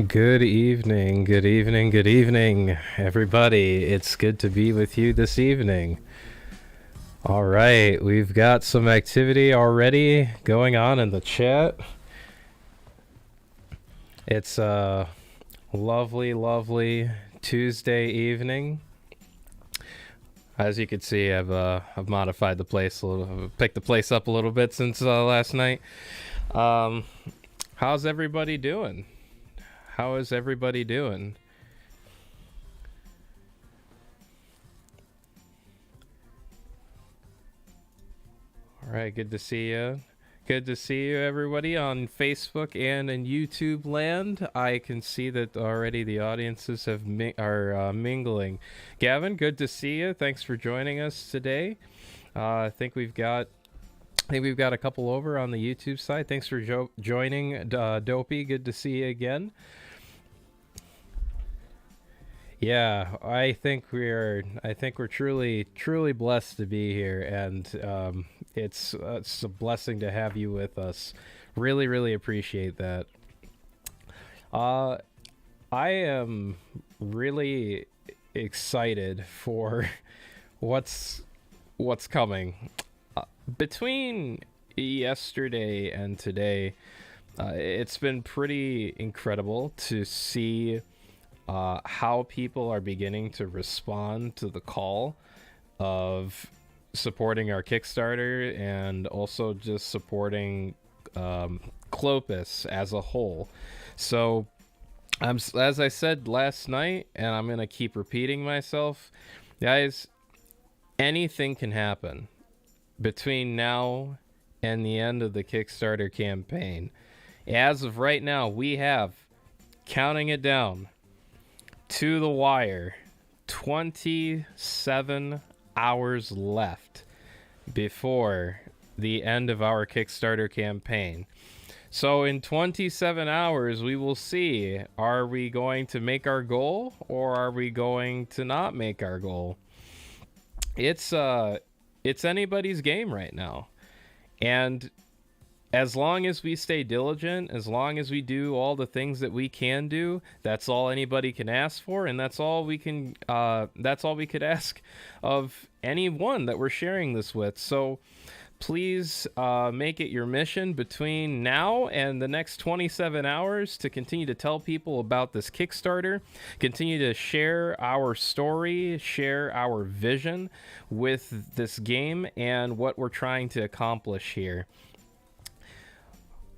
Good evening, good evening, good evening, everybody. It's good to be with you this evening. All right, we've got some activity already going on in the chat. It's a lovely, lovely Tuesday evening. As you can see, I've modified the place a little, I've picked the place up a little bit since last night. How's everybody doing? How is everybody doing? All right, good to see you. Good to see you, everybody, on Facebook and in YouTube land. I can see that already the audiences are mingling. Gavin, good to see you. Thanks for joining us today. I think we've got a couple over on the YouTube side. Thanks for joining, Dopey. Good to see you again. Yeah, I think we're truly blessed to be here, and it's a blessing to have you with us. Really appreciate that. I am really excited for what's coming. Between yesterday and today, it's been pretty incredible to see how people are beginning to respond to the call of supporting our Kickstarter and also just supporting Clopus as a whole. So, as I said last night, and I'm going to keep repeating myself, guys, anything can happen between now and the end of the Kickstarter campaign. As of right now, we have, counting it down, to the wire, 27 hours left before the end of our Kickstarter campaign. So in 27 hours, we will see, are we going to make our goal or are we going to not make our goal? It's anybody's game right now. And as long as we stay diligent, as long as we do all the things that we can do, that's all anybody can ask for, and that's all we can. That's all we could ask of anyone that we're sharing this with. So, please make it your mission between now and the next 27 hours to continue to tell people about this Kickstarter, continue to share our story, share our vision with this game and what we're trying to accomplish here.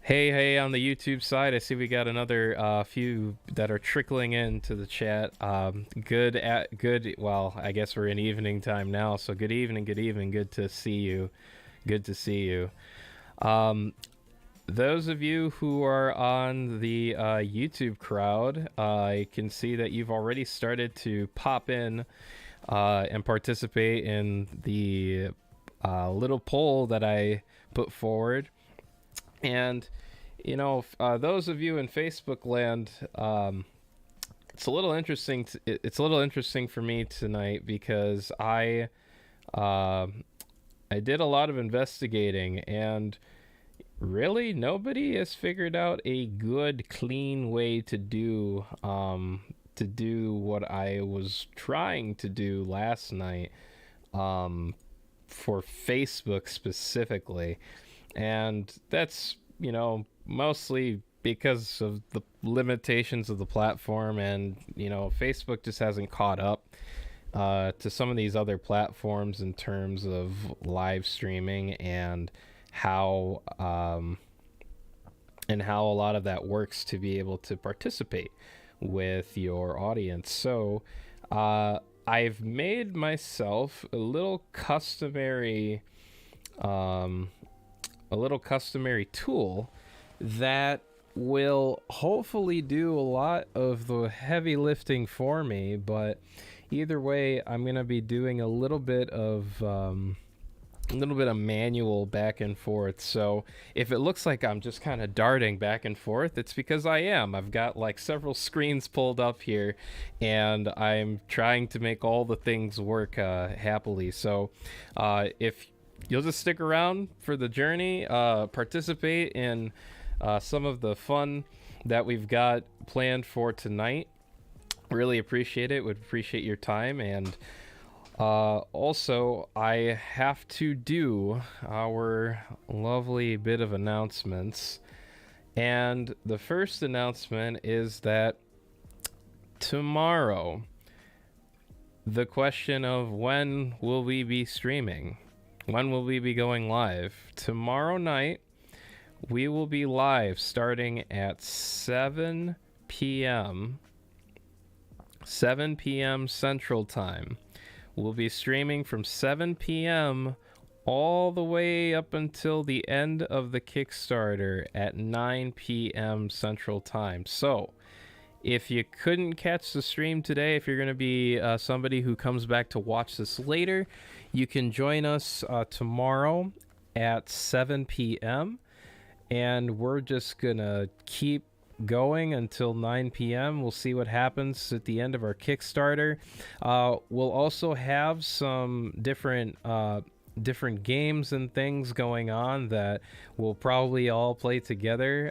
Hey, on the YouTube side, I see we got another few that are trickling into the chat. Good. Well, I guess we're in evening time now, so good evening. Good to see you. Those of you who are on the YouTube crowd, I can see that you've already started to pop in and participate in the little poll that I put forward. And those of you in Facebook land, it's a little interesting. It's a little interesting for me tonight because I did a lot of investigating, and really nobody has figured out a good, clean way to do what I was trying to do last night for Facebook specifically. And that's, mostly because of the limitations of the platform, and, Facebook just hasn't caught up to some of these other platforms in terms of live streaming and how a lot of that works to be able to participate with your audience. So I've made myself a little customary tool that will hopefully do a lot of the heavy lifting for me, but either way, I'm going to be doing a little bit of manual back and forth. So if it looks like I'm just kind of darting back and forth, it's because I am. I've got like several screens pulled up here, and I'm trying to make all the things work happily. So if you'll just stick around for the journey, participate in some of the fun that we've got planned for tonight. Really appreciate it. Would appreciate your time. And also, I have to do our lovely bit of announcements. And the first announcement is that tomorrow, the question of when will we be streaming? When will we be going live? Tomorrow night, we will be live starting at 7 p.m. 7 p.m. Central Time. We'll be streaming from 7 p.m. all the way up until the end of the Kickstarter at 9 p.m. Central Time. So, if you couldn't catch the stream today, if you're going to be somebody who comes back to watch this later, you can join us tomorrow at 7 p.m. And we're just going to keep going until 9 p.m. We'll see what happens at the end of our Kickstarter. We'll also have some different games and things going on that we'll probably all play together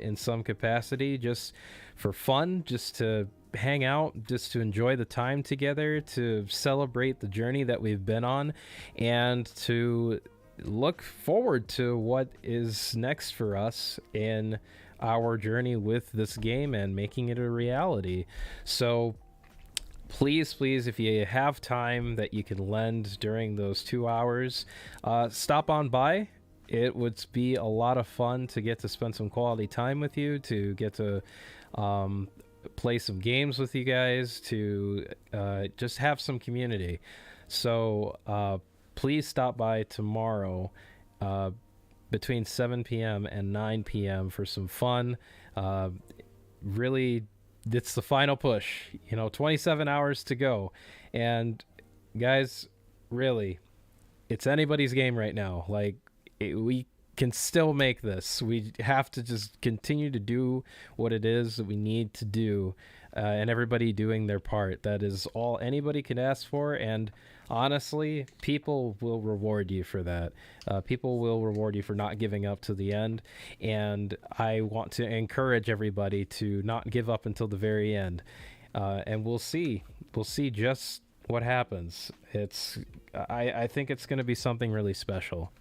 in some capacity, just for fun, just to hang out, just to enjoy the time together, to celebrate the journey that we've been on, and to look forward to what is next for us in our journey with this game and making it a reality. So please, if you have time that you can lend during those 2 hours, stop on by. It would be a lot of fun to get to spend some quality time with you, to get to play some games with you guys, to just have some community. So please stop by tomorrow between 7 p.m. and 9 p.m. for some fun. Really, it's the final push. 27 hours to go. And guys, really, it's anybody's game right now. We can still make this. We have to just continue to do what it is that we need to do, and everybody doing their part. That is all anybody can ask for, and honestly, people will reward you for that. People will reward you for not giving up to the end, and I want to encourage everybody to not give up until the very end. And we'll see just what happens. I think it's going to be something really special.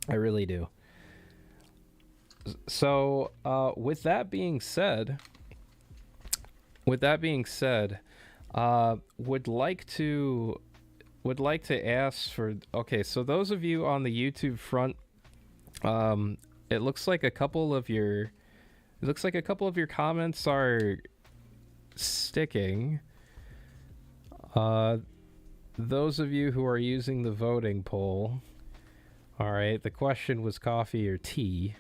I really do. So, with that being said, would like to ask for, okay, so those of you on the YouTube front, it looks like a couple of your comments are sticking. Those of you who are using the voting poll, all right, the question was coffee or tea.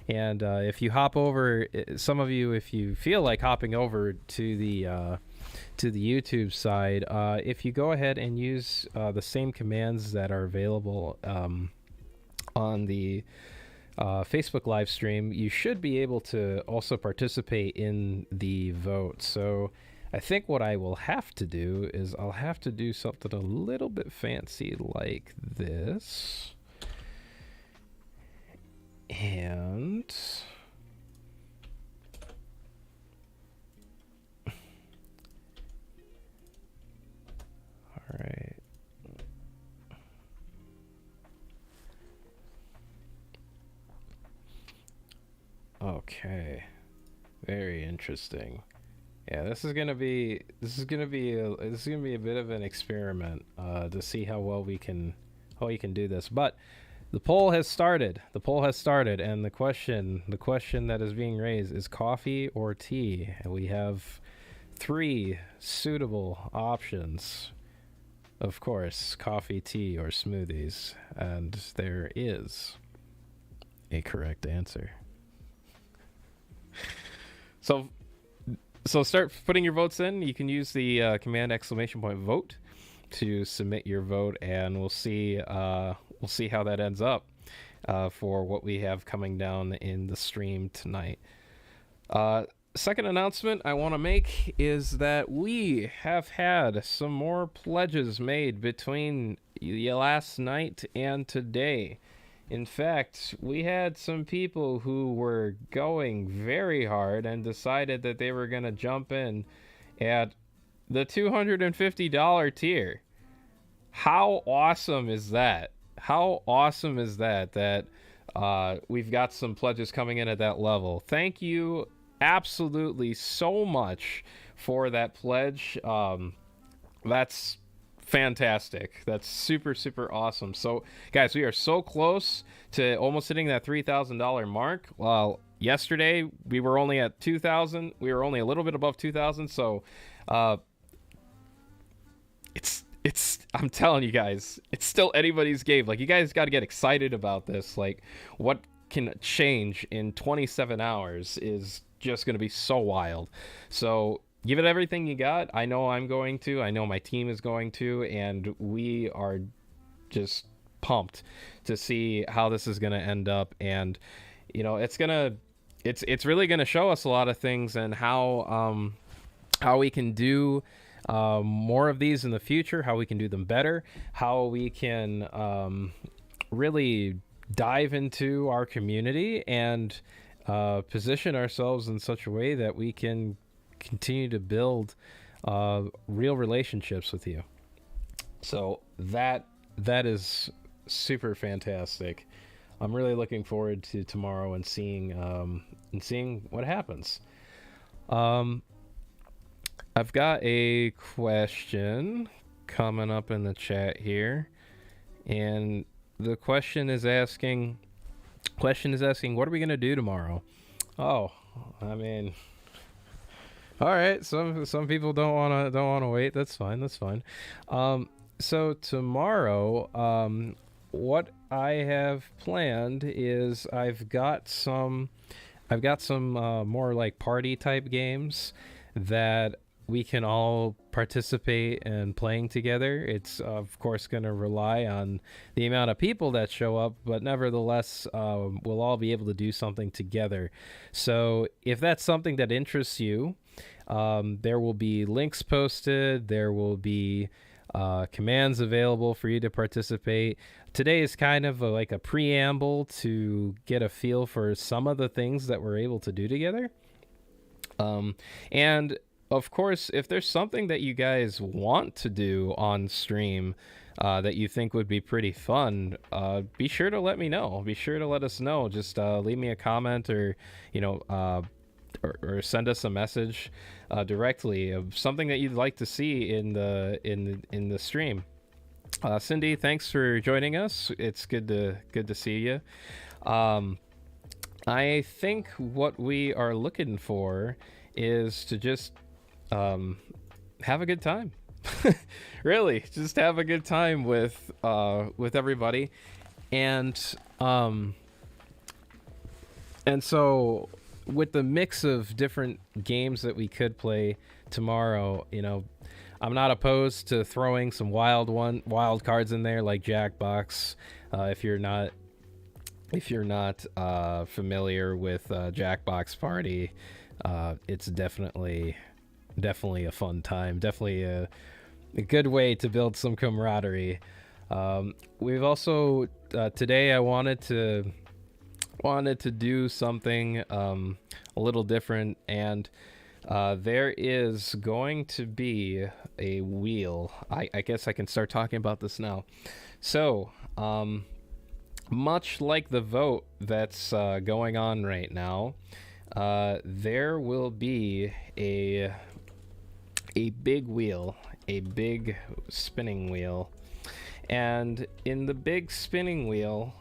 And if you hop over, some of you, if you feel like hopping over to the YouTube side, if you go ahead and use the same commands that are available on the Facebook live stream, you should be able to also participate in the vote. So I think what I will have to do is I'll have to do something a little bit fancy like this. And all right. Okay. Very interesting. Yeah, this is gonna be a bit of an experiment to see how well we can do this. But the poll has started, and the question that is being raised is coffee or tea, and we have 3 suitable options. Of course, coffee, tea, or smoothies, and there is a correct answer. So start putting your votes in. You can use the command !vote to submit your vote, and we'll see how that ends up for what we have coming down in the stream tonight. Second announcement I want to make is that we have had some more pledges made between last night and today. In fact, we had some people who were going very hard and decided that they were going to jump in at the $250 tier. How awesome is that? How awesome is that? That we've got some pledges coming in at that level. Thank you absolutely so much for that pledge. That's fantastic. That's super, super awesome. So, guys, we are so close to almost hitting that $3,000 mark. Well, yesterday we were only at 2,000. We were only a little bit above 2,000. So, it's I'm telling you guys, it's still anybody's game. Like, you guys got to get excited about this. Like, what can change in 27 hours is just going to be so wild. So give it everything you got. I know I'm going to. I know my team is going to, and we are just pumped to see how this is going to end up. And it's really going to show us a lot of things, and how we can do more of these in the future, how we can do them better, how we can really dive into our community and position ourselves in such a way that we can continue to build real relationships with you. So that is super fantastic. I'm really looking forward to tomorrow and seeing what happens. I've got a question coming up in the chat here, and the question is asking, what are we gonna do tomorrow? Oh, I mean, all right. Some people don't wanna wait. That's fine. So tomorrow, what I have planned is I've got some more like party type games that we can all participate in playing together. It's of course going to rely on the amount of people that show up, but nevertheless, we'll all be able to do something together. So if that's something that interests you, there will be links posted. There will be commands available for you to participate. Today is kind of like a preamble to get a feel for some of the things that we're able to do together. And of course, if there's something that you guys want to do on stream that you think would be pretty fun, be sure to let me know. Be sure to let us know. Just leave me a comment, or or send us a message directly of something that you'd like to see in the stream. Cindy, thanks for joining us. It's good to see you. I think what we are looking for is to just have a good time. Really, just have a good time with everybody, and so with the mix of different games that we could play tomorrow, I'm not opposed to throwing some wild cards in there, like Jackbox. If you're not familiar with Jackbox Party, it's definitely a fun time. Definitely a good way to build some camaraderie. We've also today I wanted to do something a little different, and there is going to be a wheel. I guess I can start talking about this now. So much like the vote that's going on right now, there will be a big wheel, a big spinning wheel. And in the big spinning wheel,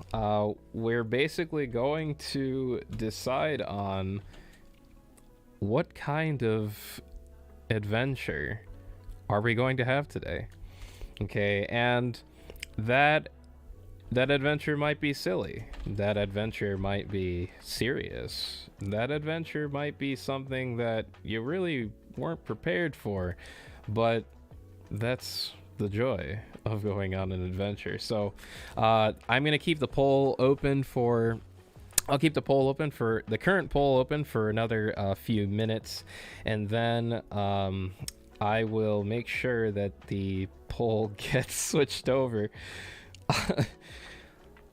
we're basically going to decide on what kind of adventure are we going to have today. Okay, and that adventure might be silly. That adventure might be serious. That adventure might be something that you really weren't prepared for, but that's the joy of going on an adventure. So I'm gonna keep the poll open for the current poll open for another few minutes, and then I will make sure that the poll gets switched over.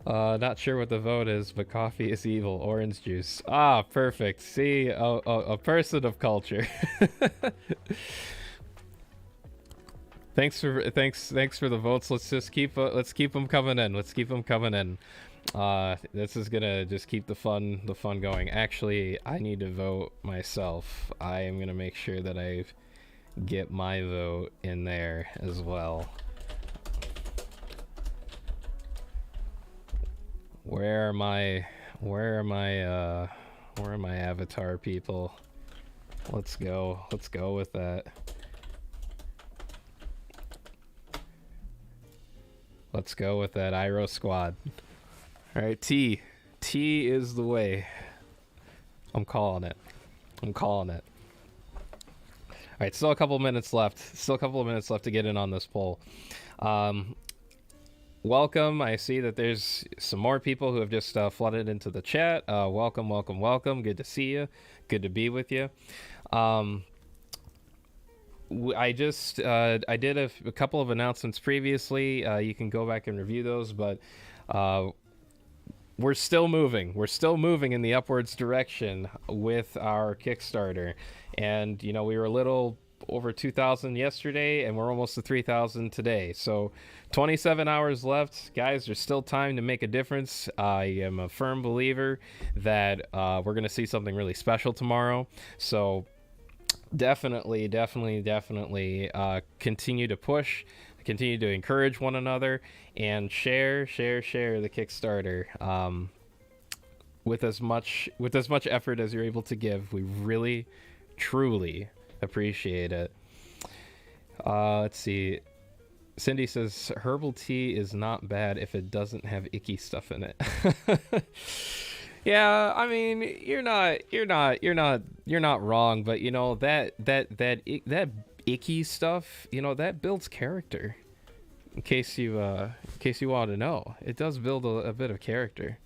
Not sure what the vote is, but coffee is evil. Orange juice. Ah, perfect. See, a person of culture. Thanks for the votes. Let's keep them coming in. Let's keep them coming in. This is gonna just keep the fun going. Actually, I need to vote myself. I am gonna make sure that I get my vote in there as well. Where are my where are my avatar people? Let's go. Let's go with that. Let's go with that Iro squad. All right, T is the way. I'm calling it. I'm calling it. All right, still a couple minutes left. Still a couple of minutes left to get in on this poll. Welcome. I see that there's some more people who have just flooded into the chat. Welcome, welcome, welcome. Good to see you. Good to be with you. I did a couple of announcements previously. You can go back and review those, but we're still moving. We're still moving in the upwards direction with our Kickstarter. And, you know, we were a little over 2,000 yesterday, and we're almost to 3,000 today. So 27 hours left. Guys, there's still time to make a difference. I am a firm believer that we're going to see something really special tomorrow. So definitely continue to push, continue to encourage one another, and share the Kickstarter with as much effort as you're able to give. We really truly appreciate it. Let's see. Cindy says herbal tea is not bad if it doesn't have icky stuff in it. Yeah, I mean, you're not wrong, but you know that icky stuff, you know, that builds character. In case you want to know, it does build a bit of character.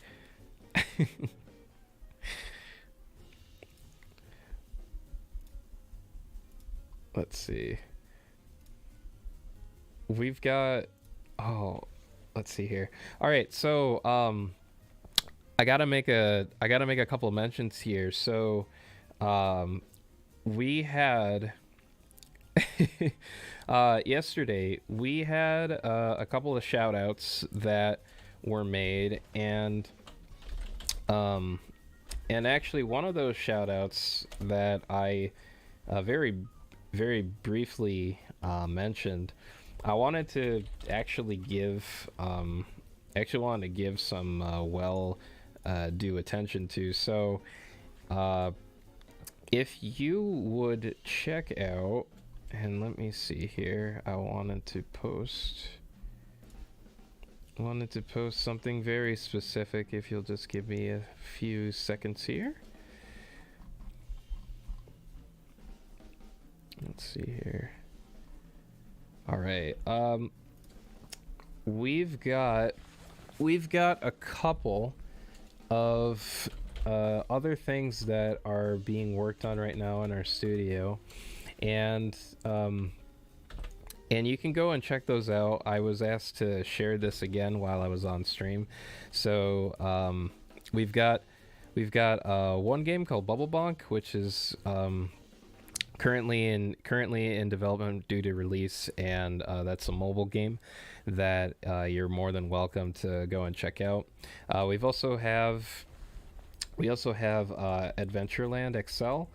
Let's see. We've got let's see here. All right, so I gotta make a couple of mentions here. So we had yesterday we had a couple of shout outs that were made, and actually one of those shout outs that I very briefly mentioned, I wanted to actually give some due attention to. So if you would check out, and let me see here, I wanted to post something very specific. If you'll just give me a few seconds here. Let's see here. All right. We've got a couple of other things that are being worked on right now in our studio, and you can go and check those out. I was asked to share this again while I was on stream. So we've got one game called Bubble Bonk, which is currently in development due to release, and that's a mobile game that you're more than welcome to go and check out. We also have Adventureland XL,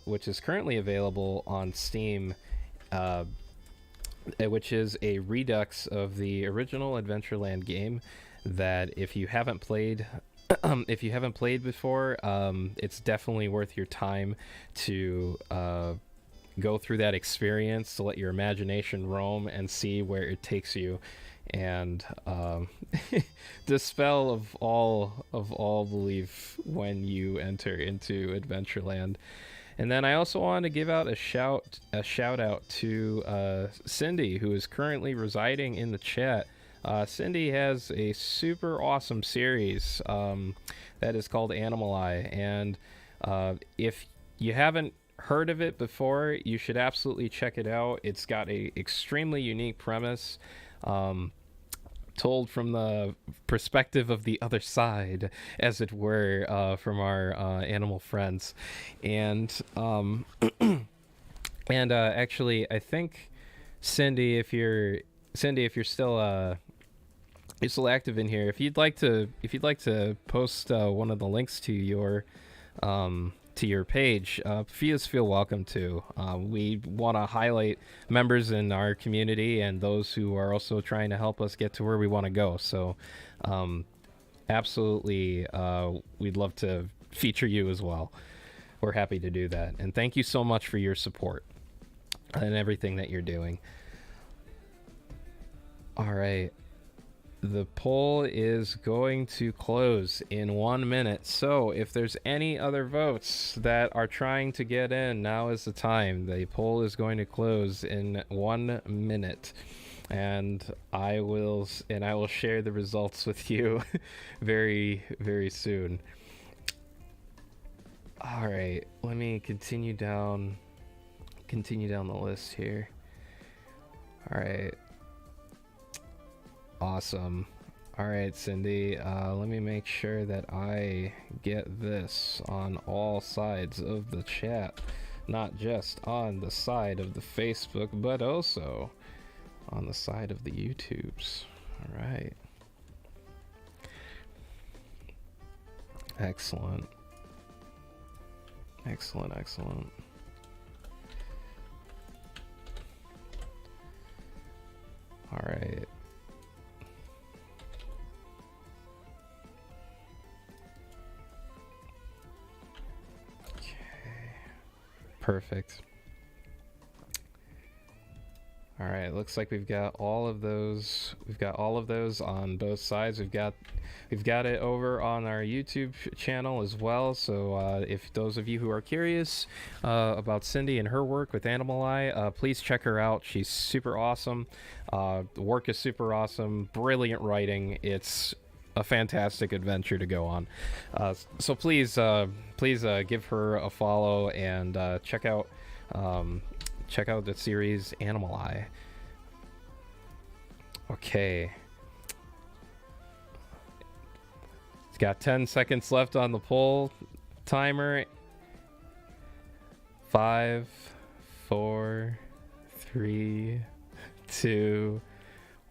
which is currently available on Steam, which is a redux of the original Adventureland game. That if you haven't played before, it's definitely worth your time to go through that experience, to let your imagination roam and see where it takes you, and dispel of all belief when you enter into Adventureland. And then I also want to give out a shout out to Cindy, who is currently residing in the chat. Cindy has a super awesome series that is called Animal Eye, and if you haven't heard of it before, you should absolutely check it out. It's got a extremely unique premise. told from the perspective of the other side, as it were, from our animal friends. And actually, I think Cindy, if you're still active in here, if you'd like to post one of the links to your page, please feel welcome to. We want to highlight members in our community and those who are also trying to help us get to where we want to go. So absolutely, we'd love to feature you as well. We're happy to do that, and thank you so much for your support and everything that you're doing. All right. The poll is going to close in 1 minute. So if there's any other votes that are trying to get in, now is the time. The poll is going to close in 1 minute. And I will share the results with you very, very soon. All right, let me continue down the list here. All right. Awesome. All right, Cindy, let me make sure that I get this on all sides of the chat, not just on the side of the Facebook, but also on the side of the YouTubes. All right. Excellent. Excellent. All right. Perfect. All right, looks like we've got all of those. We've got all of those on both sides. We've got it over on our YouTube channel as well. So if those of you who are curious about Cindy and her work with Animal Eye, please check her out. She's super awesome. The work is super awesome. Brilliant writing. It's a fantastic adventure to go on. So please give her a follow and check out the series Animal Eye. Okay. It's got 10 seconds left on the poll timer. 5, 4, 3, 2,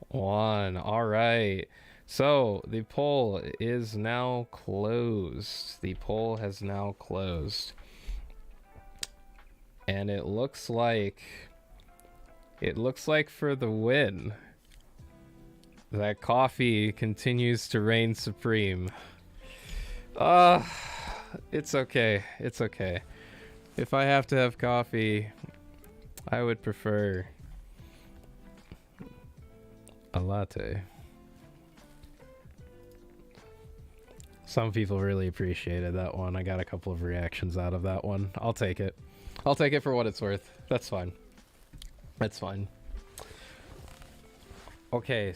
1. All right. So the poll is now closed. The poll has now closed. And it looks like for the win, that coffee continues to reign supreme. It's okay. It's okay. If I have to have coffee, I would prefer a latte. Some people really appreciated that one. I got a couple of reactions out of that one. I'll take it. I'll take it for what it's worth. That's fine. That's fine. Okay.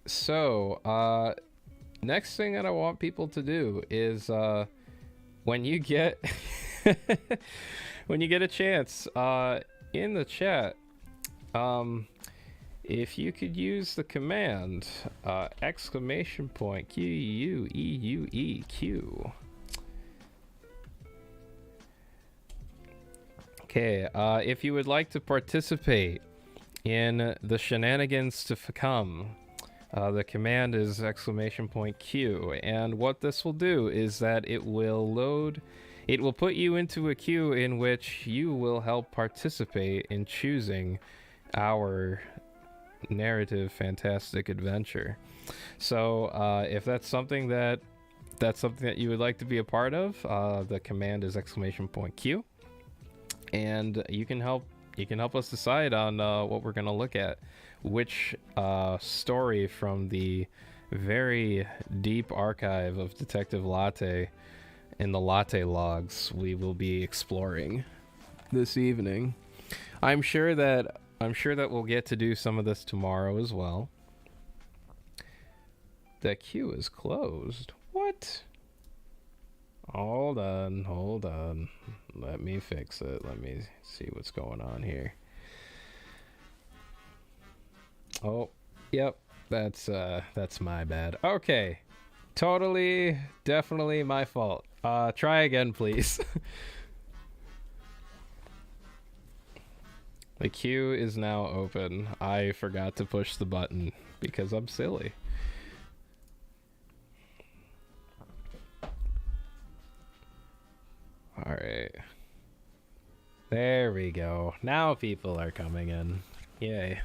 So, next thing that I want people to do is, when you get, when you get a chance, in the chat, if you could use the command, !QUEUEUEQ. Okay, if you would like to participate in the shenanigans to come, the command is !Q. And what this will do is that it will put you into a queue in which you will help participate in choosing our narrative fantastic adventure. So if that's something that you would like to be a part of, the command is !Q, and you can help us decide on what we're going to look at, which story from the very deep archive of Detective Latte in the Latte logs we will be exploring this evening. I'm sure that we'll get to do some of this tomorrow as well. The queue is closed. What? Hold on. Let me fix it. Let me see what's going on here. Oh, yep. That's my bad. Okay. Totally, definitely my fault. Try again, please. The queue is now open. I forgot to push the button because I'm silly. All right. There we go. Now people are coming in. Yay.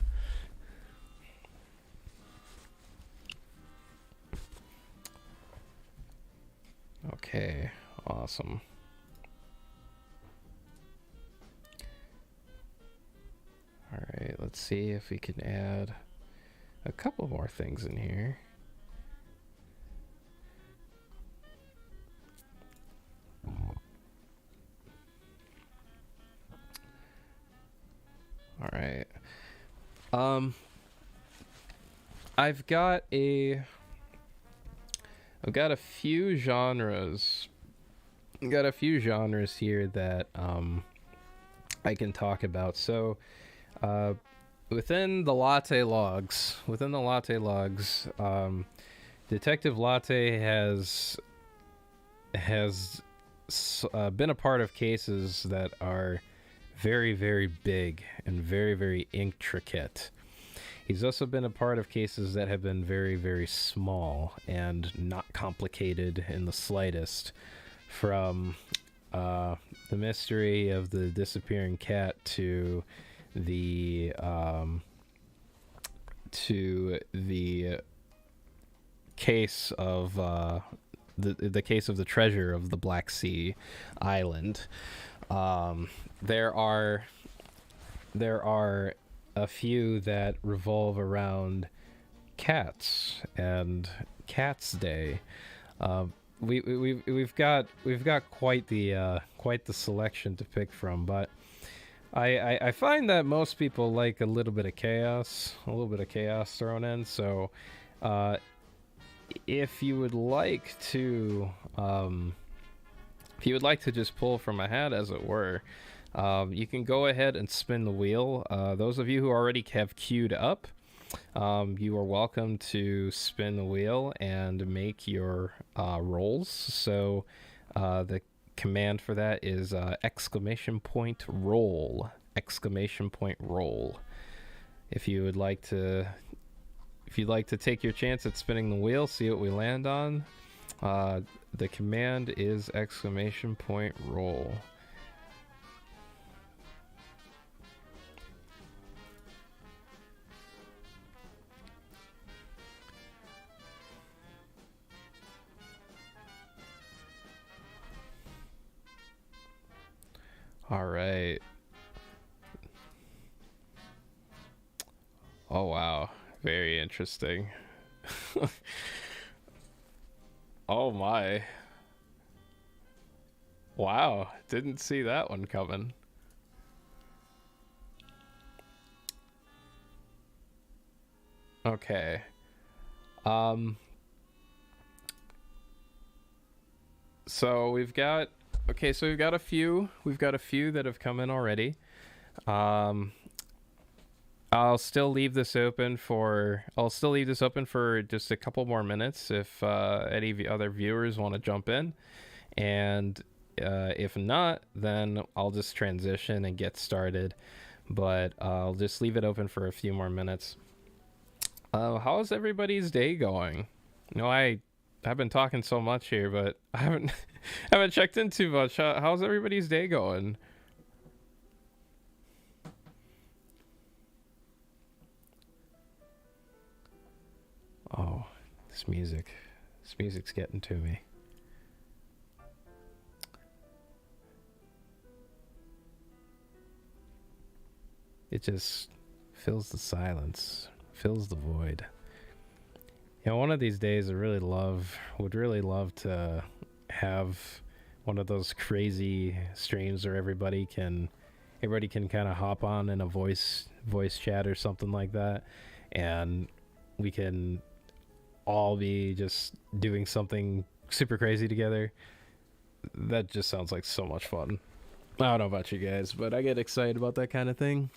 Okay, awesome. All right, let's see if we can add a couple more things in here. All right. I've got a few genres. I've got a few genres here that I can talk about. So, within the Latte logs, Detective Latte has been a part of cases that are very, very big and very, very intricate. He's also been a part of cases that have been very, very small and not complicated in the slightest, from the mystery of the disappearing cat to the case of the case of the treasure of the Black Sea island. There are a few that revolve around cats and Cats Day. We've got quite the selection to pick from, but I find that most people like a little bit of chaos thrown in. So if you would like to just pull from a hat, as it were, you can go ahead and spin the wheel. Those of you who already have queued up, you are welcome to spin the wheel and make your rolls. So the command for that is !roll! !roll! If you'd like to take your chance at spinning the wheel, see what we land on, the command is !roll! All right. Oh, wow. Very interesting. Oh, my. Wow. Didn't see that one coming. Okay. So we've got a few that have come in already. I'll still leave this open for just a couple more minutes if any other viewers want to jump in, and if not, then I'll just transition and get started. But I'll just leave it open for a few more minutes. How's everybody's day going? I've been talking so much here, but I haven't checked in too much. How's everybody's day going? Oh, this music's getting to me. It just fills the silence, fills the void. One of these days would really love to have one of those crazy streams where everybody can kind of hop on in a voice chat or something like that, and we can all be just doing something super crazy together. That just sounds like so much fun. I don't know about you guys, but I get excited about that kind of thing.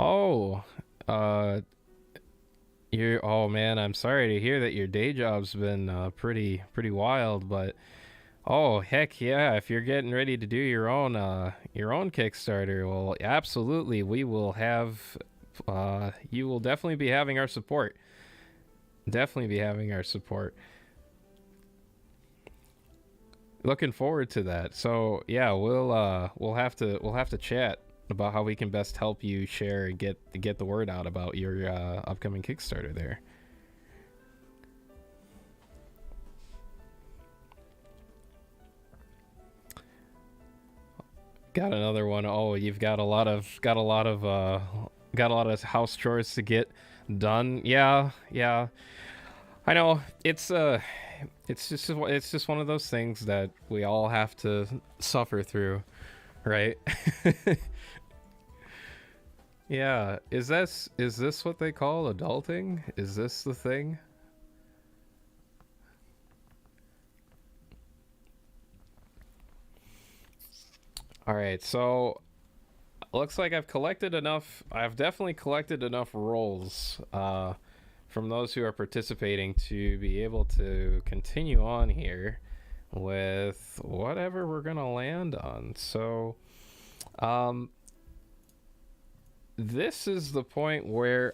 Oh, uh, oh man, I'm sorry to hear that your day job's been pretty wild, but oh heck yeah, if you're getting ready to do your own Kickstarter, well, absolutely, we will have you will definitely be having our support. Definitely be having our support. Looking forward to that. So yeah, we'll have to chat about how we can best help you share and get the word out about your upcoming Kickstarter there. Got another one. Oh, you've got a lot of house chores to get done. Yeah, yeah. I know. It's just one of those things that we all have to suffer through, right? Yeah. Is this what they call adulting? Is this the thing? All right. So looks like I've definitely collected enough rolls from those who are participating to be able to continue on here with whatever we're gonna land on. So um this is the point where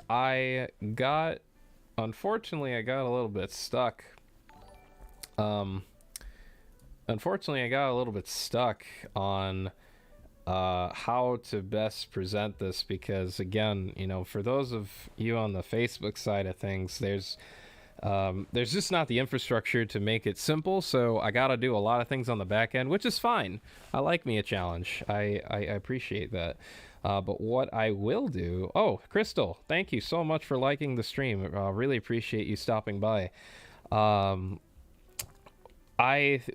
got unfortunately I got a little bit stuck. um Unfortunately I got a little bit stuck on how to best present this, because again, you know, for those of you on the Facebook side of things, there's just not the infrastructure to make it simple. So I got to do a lot of things on the back end, which is fine. I like me a challenge. I appreciate that. But what I will do, oh, Crystal, thank you so much for liking the stream. Really appreciate you stopping by. Um,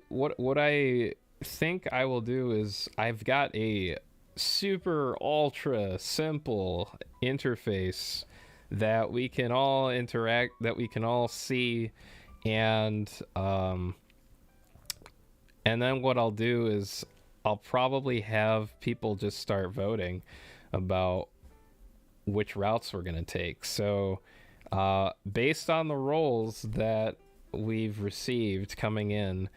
what I think I will do is I've got a super ultra simple interface that we can all interact, that we can all see, and and then what I'll do is I'll probably have people just start voting about which routes we're gonna take. So based on the roles that we've received coming in,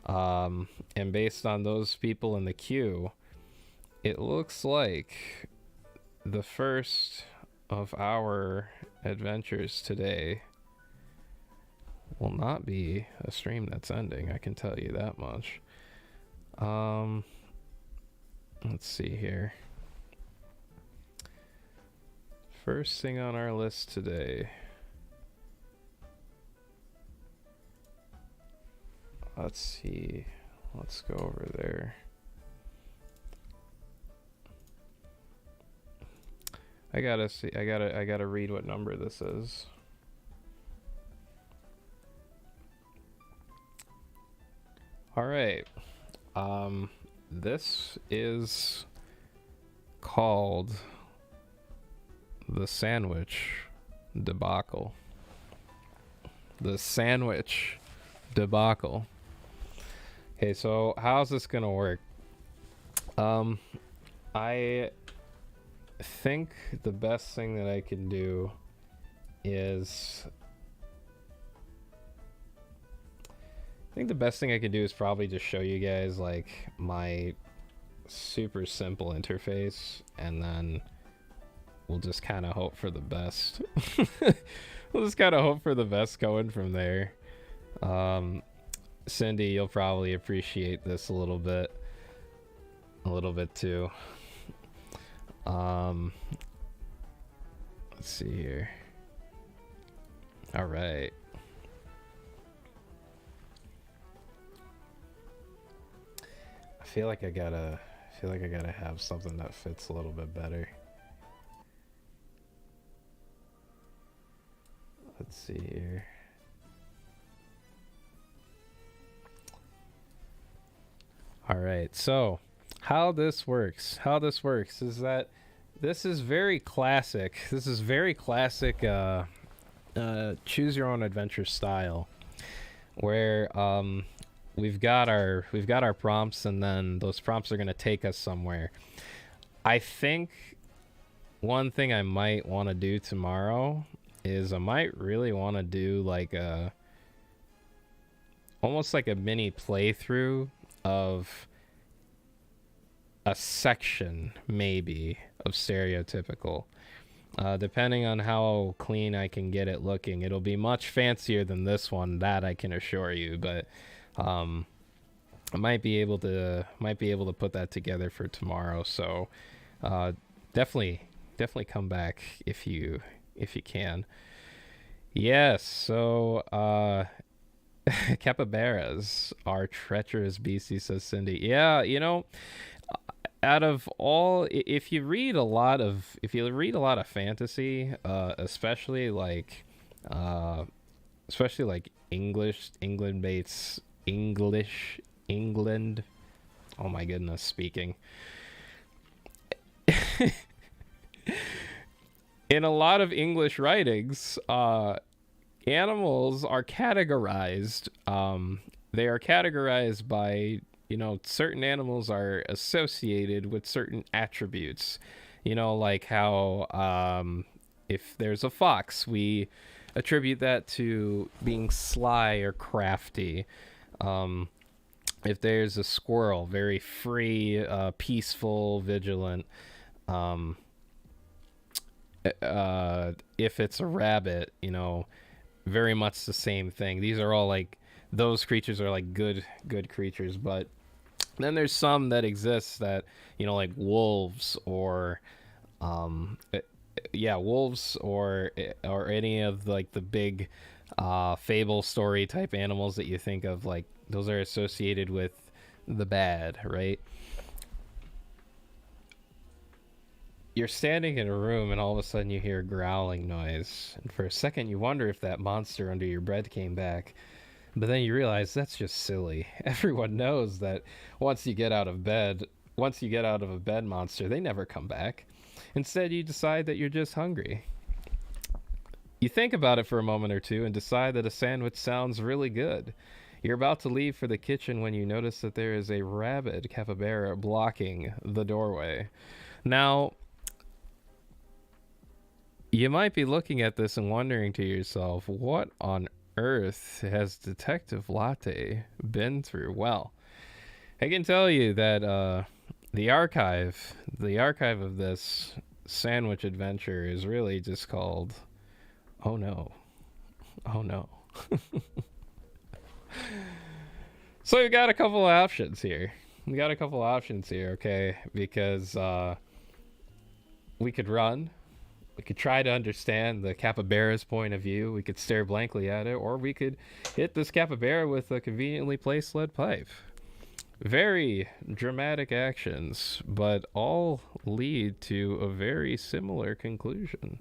and based on those people in the queue, it looks like the first of our adventures today will not be a stream that's ending. I can tell you that much. Let's see here. First thing on our list today. Let's see. Let's go over there. I gotta see. I gotta read what number this is. All right. This is called the sandwich debacle. The sandwich debacle. Okay, so how's this gonna work? I think the best thing that I can do is probably just show you guys like my super simple interface, and then we'll just kind of hope for the best. We'll just kind of hope for the best going from there. Cindy, you'll probably appreciate this a little bit too. Let's see here. All right. I feel like I gotta have something that fits a little bit better. Let's see here. All right, so how this works is that this is very classic. This is very classic choose your own adventure style, where we've got our prompts, and then those prompts are going to take us somewhere. I think one thing I might want to do tomorrow is I might really want to do like a almost like a mini playthrough of a section maybe of Stereotypical. Depending on how clean I can get it looking, it'll be much fancier than this one, that I can assure you. But I might be able to put that together for tomorrow. So definitely come back if you can. Yes. So capybaras are treacherous beasties, says Cindy. Yeah, you know, out of all, if you read a lot of fantasy, especially like England, oh my goodness, speaking in a lot of English writings, animals are categorized. They are categorized by, you know, certain animals are associated with certain attributes. You know, like how if there's a fox, we attribute that to being sly or crafty. If there's a squirrel, very free, peaceful, vigilant. If it's a rabbit, you know, very much the same thing. These are all like, those creatures are like good creatures. But then there's some that exist that, you know, like wolves or wolves or any of like the big fable story type animals that you think of, like those are associated with the bad, right? You're standing in a room and all of a sudden you hear a growling noise, and for a second you wonder if that monster under your bed came back. But then you realize that's just silly. Everyone knows that once you get out of a bed monster, they never come back. Instead, you decide that you're just hungry. You think about it for a moment or two and decide that a sandwich sounds really good. You're about to leave for the kitchen when you notice that there is a rabid capybara blocking the doorway. Now, you might be looking at this and wondering to yourself, what on earth has Detective Latte been through? Well, I can tell you that the archive of this sandwich adventure is really just called Oh No. Oh No. So we got a couple of options here. Okay? Because we could run. We could try to understand the capybara's point of view. We could stare blankly at it, or we could hit this capybara with a conveniently placed lead pipe. Very dramatic actions, but all lead to a very similar conclusion.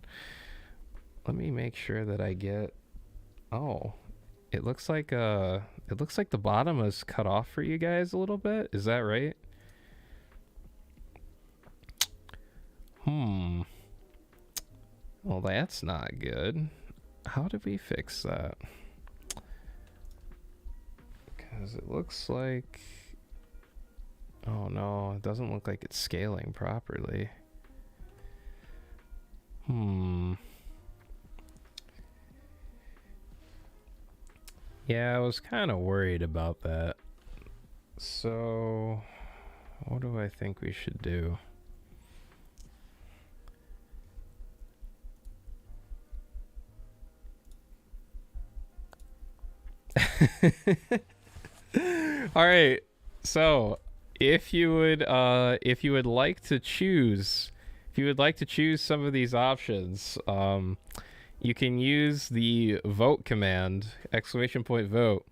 Let me make sure that I get... Oh, it looks like the bottom is cut off for you guys a little bit. Is that right? Well, that's not good. How did we fix that? Because it looks like... Oh no, it doesn't look like it's scaling properly. Yeah, I was kind of worried about that. So, what do I think we should do? All right. So, if you would like to choose some of these options, you can use the vote command, !vote,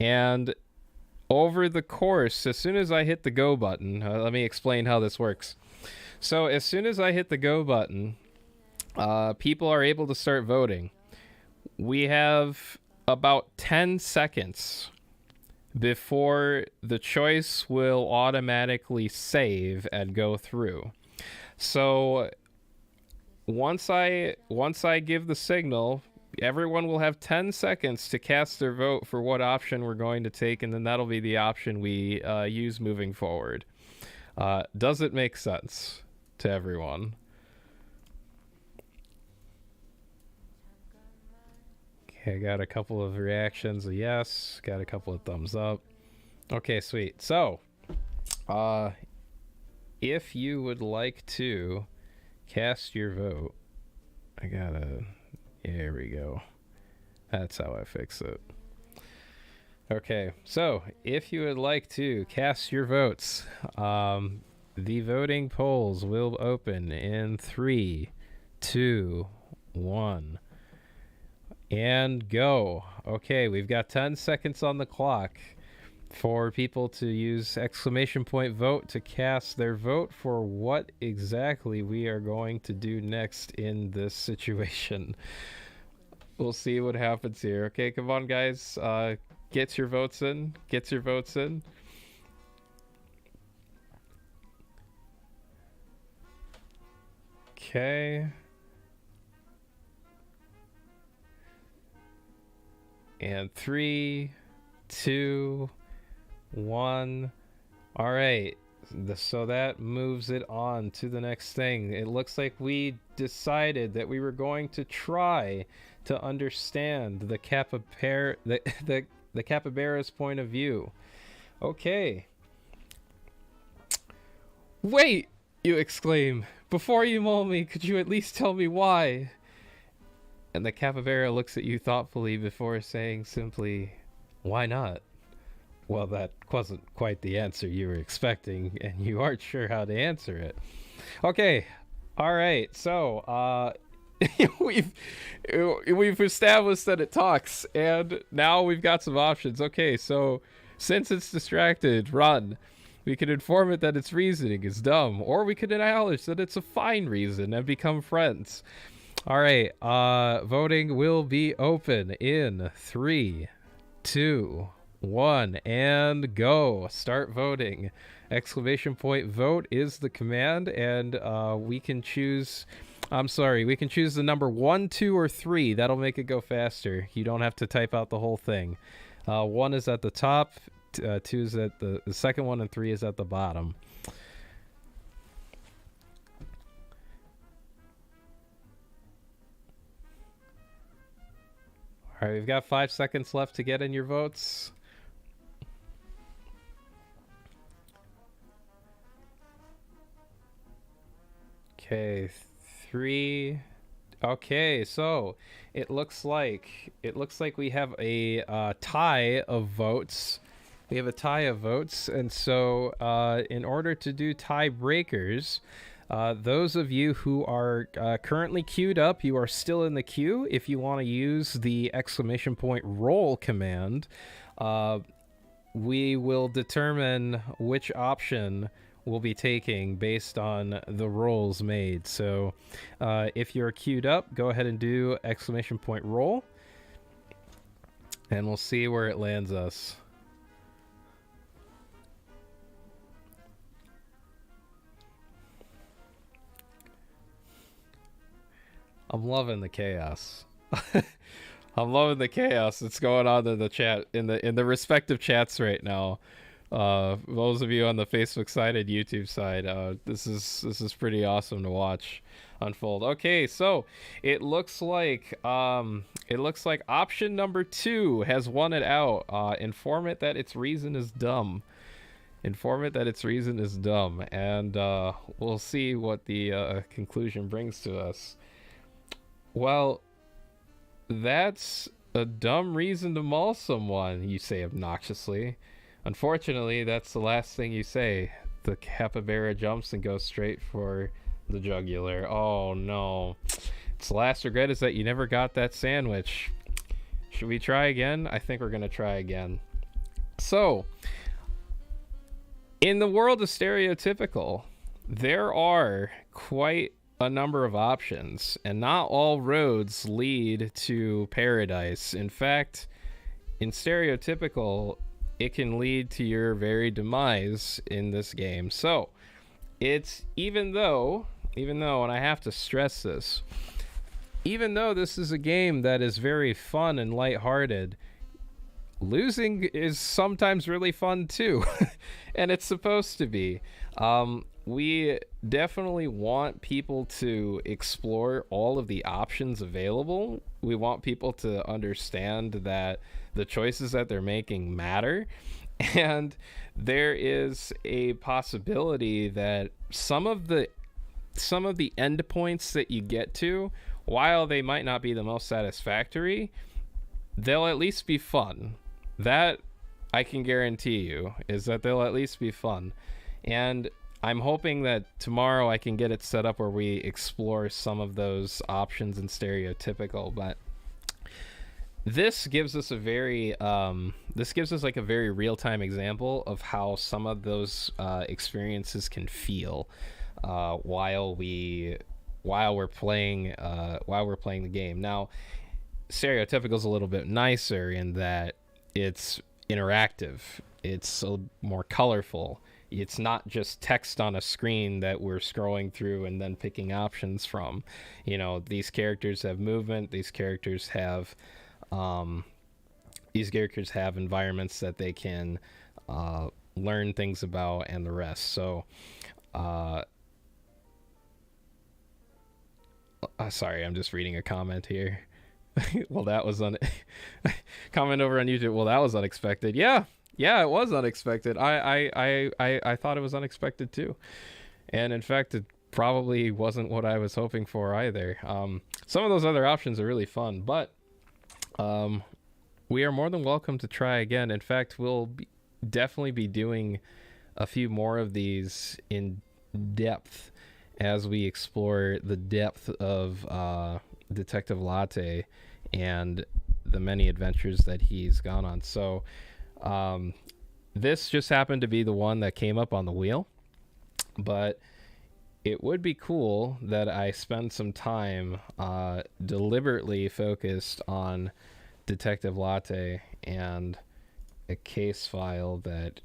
and over the course, as soon as I hit the go button, let me explain how this works. So as soon as I hit the go button, people are able to start voting. We have about 10 seconds before the choice will automatically save and go through. So once I give the signal, everyone will have 10 seconds to cast their vote for what option we're going to take, and then that'll be the option we use moving forward. Does it make sense to everyone? I got a couple of reactions, a yes, got a couple of thumbs up. Okay, sweet. So, if you would like to cast your vote, here we go. That's how I fix it. Okay, so if you would like to cast your votes, the voting polls will open in 3, 2, 1, and go. Okay, we've got 10 seconds on the clock for people to use exclamation point vote to cast their vote for what exactly we are going to do next in this situation. We'll see what happens here. Okay, come on, guys. Get your votes in. Get your votes in. Okay. And 3, 2, 1. All right. So that moves it on to the next thing. It looks like we decided that we were going to try to understand the capybara's point of view. Okay. Wait, you exclaim. Before you maul me, could you at least tell me why? And the capybara looks at you thoughtfully before saying simply, why not? Well, that wasn't quite the answer you were expecting, and you aren't sure how to answer it. Okay, all right, so we've established that it talks, and now we've got some options. Okay, so since it's distracted, run. We could inform it that its reasoning is dumb, or we could acknowledge that it's a fine reason and become friends. All right, voting will be open in 3, 2, 1, and go. Start voting. Exclamation point vote is the command, and we can choose. We can choose the number 1, 2, or 3. That'll make it go faster. You don't have to type out the whole thing. 1 is at the top, 2 is at the second one, and 3 is at the bottom. All right, we've got 5 seconds left to get in your votes. Okay, 3. Okay, so it looks like we have a tie of votes. We have a tie of votes, and so in order to do tiebreakers, those of you who are currently queued up, you are still in the queue. If you want to use the exclamation point roll command, we will determine which option we'll be taking based on the rolls made. So if you're queued up, go ahead and do exclamation point roll, and we'll see where it lands us. I'm loving the chaos. I'm loving the chaos that's going on in the chat, in the respective chats right now. Those of you on the Facebook side and YouTube side, this is pretty awesome to watch unfold. Okay, so it looks like option number 2 has won it out. Inform it that its reason is dumb. Inform it that its reason is dumb, and we'll see what the conclusion brings to us. Well, that's a dumb reason to maul someone, you say obnoxiously. Unfortunately, that's the last thing you say. The capybara jumps and goes straight for the jugular. Oh no. Its last regret is that you never got that sandwich. Should we try again? I think we're going to try again. So, in the world of Stereotypical, there are quite a number of options, and not all roads lead to paradise. In fact, in Stereotypical, it can lead to your very demise in this game. So it's even though, and I have to stress this, even though this is a game that is very fun and lighthearted, losing is sometimes really fun too. And it's supposed to be. we definitely want people to explore all of the options available. We want people to understand that the choices that they're making matter. And there is a possibility that some of the endpoints that you get to, while they might not be the most satisfactory, they'll at least be fun. That I can guarantee you, is that they'll at least be fun. And I'm hoping that tomorrow I can get it set up where we explore some of those options in Stereotypical. But this gives us like a very real-time example of how some of those experiences can feel while we're playing the game. Now, Stereotypical is a little bit nicer in that it's interactive. It's more colorful. It's not just text on a screen that we're scrolling through and then picking options from. You know, these characters have movement. These characters have environments that they can learn things about, and the rest. So, sorry, I'm just reading a comment here. Well, that was comment over on YouTube. Well, that was unexpected. Yeah, it was unexpected. I thought it was unexpected too, and in fact, it probably wasn't what I was hoping for either. Some of those other options are really fun, but we are more than welcome to try again. In fact, we'll definitely be doing a few more of these in depth as we explore the depth of Detective Latte and the many adventures that he's gone on. So this just happened to be the one that came up on the wheel, but it would be cool that I spend some time deliberately focused on Detective Latte and a case file that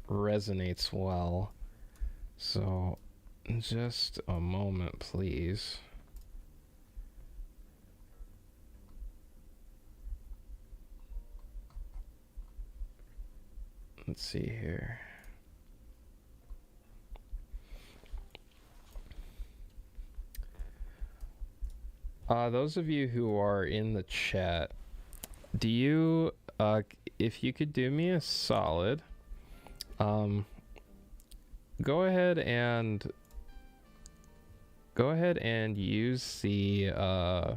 resonates well. So just a moment, please. Let's see here. Those of you who are in the chat, do you, if you could do me a solid, go ahead and use the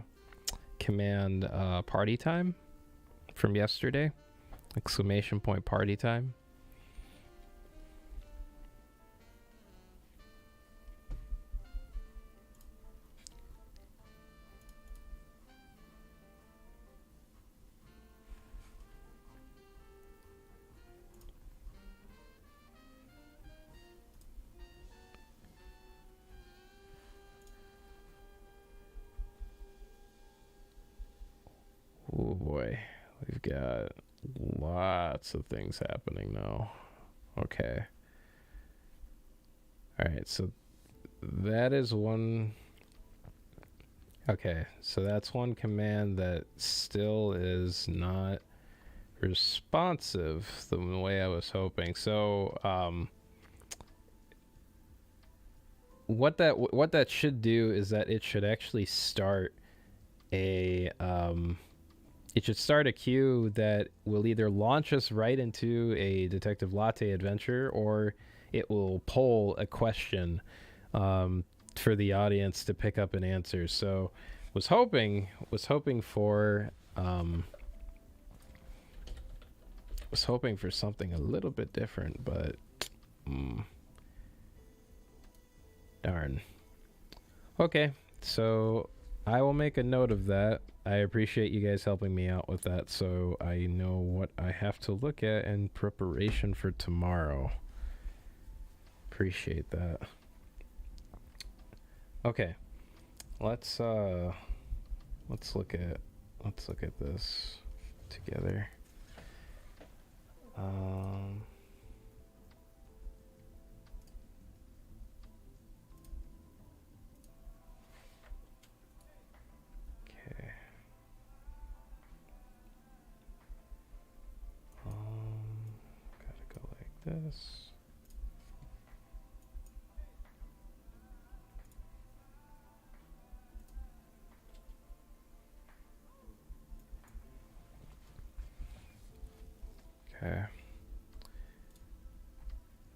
command party time from yesterday, ! Party time. Oh boy, we've got lots of things happening now. Okay. All right, so that is one. Okay, so that's one command that still is not responsive the way I was hoping. So what that should do is that it should actually start a queue that will either launch us right into a Detective Latte adventure, or it will poll a question for the audience to pick up and answer. So was hoping for something a little bit different, but darn. Okay, so I will make a note of that. I appreciate you guys helping me out with that, so I know what I have to look at in preparation for tomorrow. Appreciate that. Okay, let's look at this together. Okay. Gotta go like this. Okay.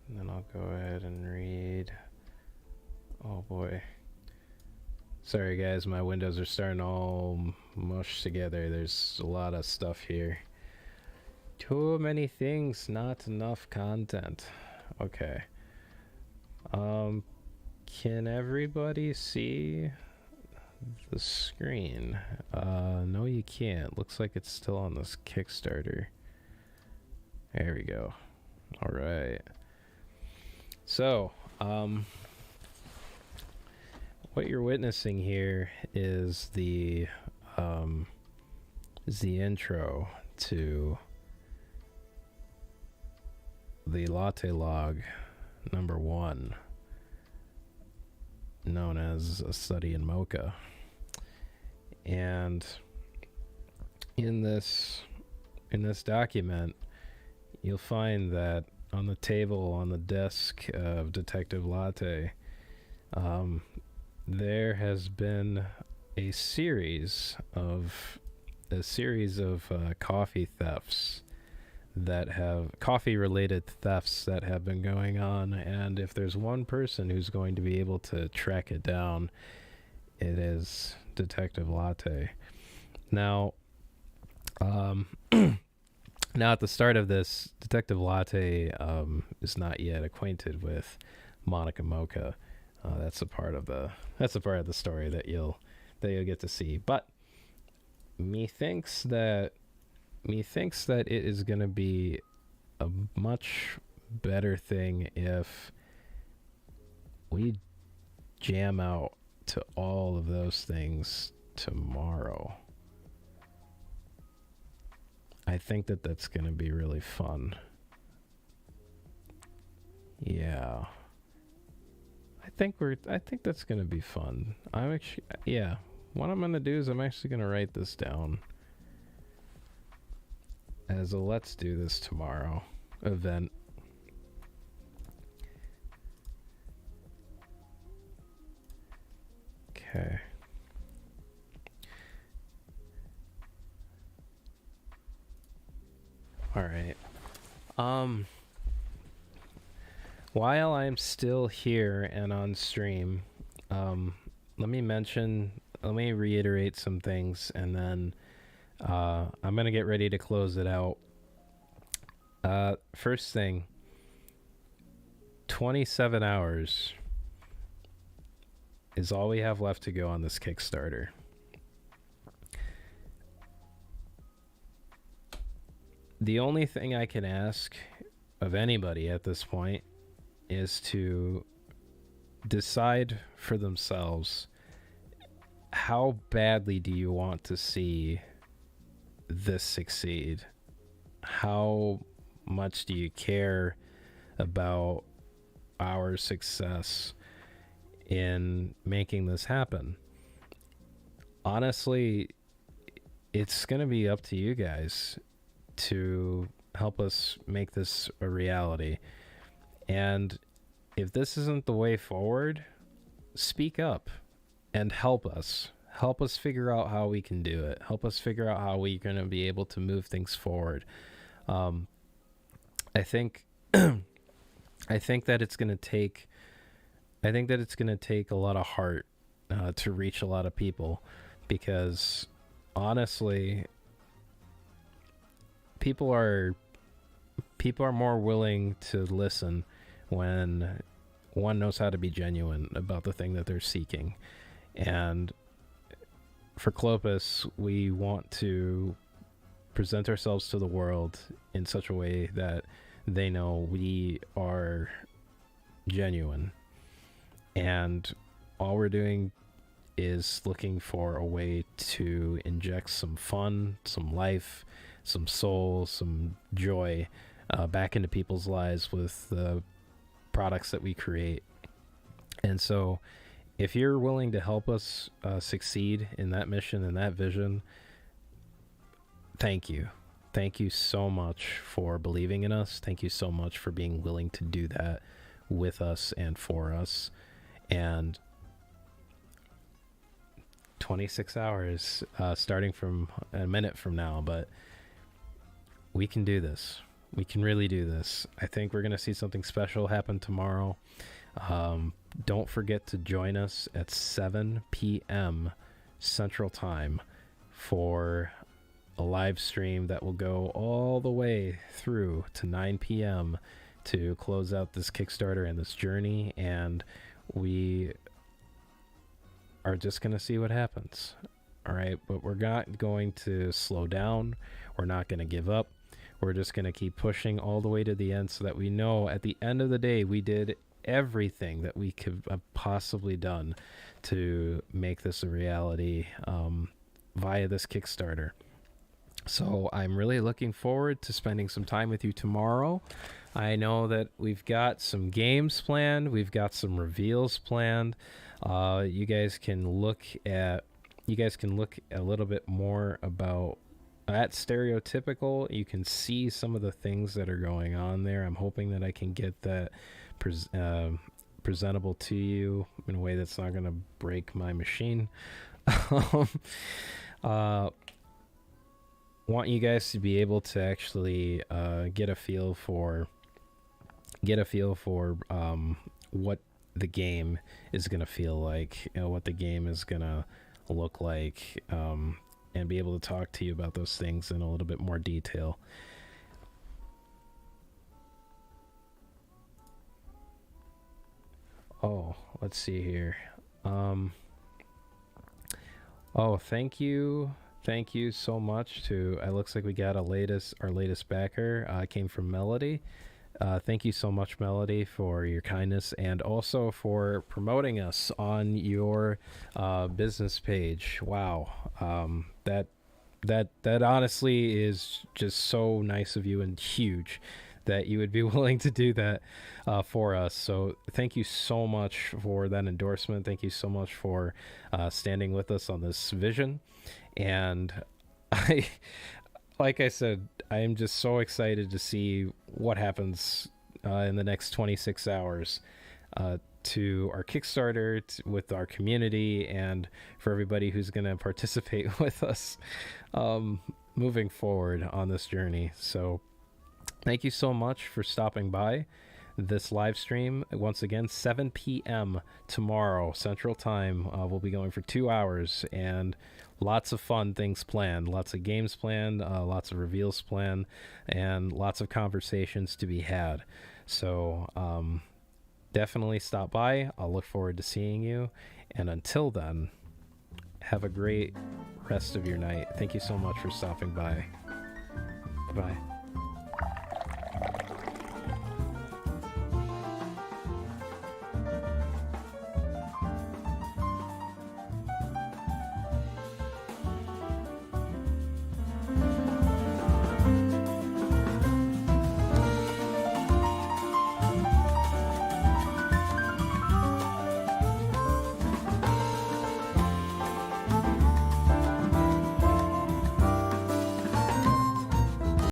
And then I'll go ahead and read. Oh boy. Sorry guys, my windows are starting to all mush together. There's a lot of stuff here. Too many things, not enough content. Okay. Can everybody see the screen? No you can't. Looks like it's still on this Kickstarter. There we go. All right. So, what you're witnessing here is the intro to the Latte log number 1, known as A Study in Mocha. And in this document, you'll find that on the table on the desk of Detective Latte, there has been a series of coffee thefts coffee-related thefts that have been going on, and if there's one person who's going to be able to track it down, it is Detective Latte. Now, now at the start of this, Detective Latte is not yet acquainted with Monica Mocha. That's a part of the story that you'll get to see. But methinks that it is going to be a much better thing if we jam out to all of those things tomorrow. I think that that's going to be really fun. Yeah. I think that's going to be fun. What I'm going to do is I'm actually going to write this down as a let's do this tomorrow event. Okay. All right. While I'm still here and on stream, let me reiterate some things, and then I'm going to get ready to close it out. First thing, 27 hours is all we have left to go on this Kickstarter. The only thing I can ask of anybody at this point is to decide for themselves, how badly do you want to see this succeed? How much do you care about our success in making this happen? Honestly, it's going to be up to you guys to help us make this a reality. And if this isn't the way forward, speak up and help us. Help us figure out how we can do it. Help us figure out how we're going to be able to move things forward. I think that it's going to take a lot of heart to reach a lot of people, because honestly, people are more willing to listen when one knows how to be genuine about the thing that they're seeking. And for Clopas, we want to present ourselves to the world in such a way that they know we are genuine. And all we're doing is looking for a way to inject some fun, some life, some soul, some joy back into people's lives with the products that we create. And so if you're willing to help us succeed in that mission and that vision, thank you. thank you so much for believing in us. Thank you so much for being willing to do that with us and for us. And 26 hours, starting from a minute from now, but we can do this. We can really do this. I think we're going to see something special happen tomorrow. Don't forget to join us at 7 p.m. Central Time for a live stream that will go all the way through to 9 p.m. to close out this Kickstarter and this journey. And we are just going to see what happens. All right. But we're not going to slow down. We're not going to give up. We're just going to keep pushing all the way to the end so that we know at the end of the day, we did everything that we could have possibly done to make this a reality via this Kickstarter. So I'm really looking forward to spending some time with you tomorrow. I know that we've got some games planned. We've got some reveals planned. You guys can look a little bit more about at Stereotypical. You can see some of the things that are going on there. I'm hoping that I can get that presentable to you in a way that's not going to break my machine. Want you guys to be able to actually get a feel for what the game is going to feel like, what the game is going to look like, and be able to talk to you about those things in a little bit more detail. Oh, let's see here. Thank you so much to, it looks like we got our latest backer, came from Melody. Thank you so much, Melody, for your kindness and also for promoting us on your business page. Wow. That honestly is just so nice of you and huge that you would be willing to do that for us. So thank you so much for that endorsement. Thank you so much for standing with us on this vision. And like I said, I am just so excited to see what happens in the next 26 hours to our Kickstarter, with our community, and for everybody who's going to participate with us moving forward on this journey. So thank you so much for stopping by this live stream. Once again, 7 p.m. tomorrow Central Time. We'll be going for 2 hours, and lots of fun things planned, lots of games planned, lots of reveals planned, and lots of conversations to be had. So definitely stop by. I'll look forward to seeing you. And until then, have a great rest of your night. Thank you so much for stopping by. Bye.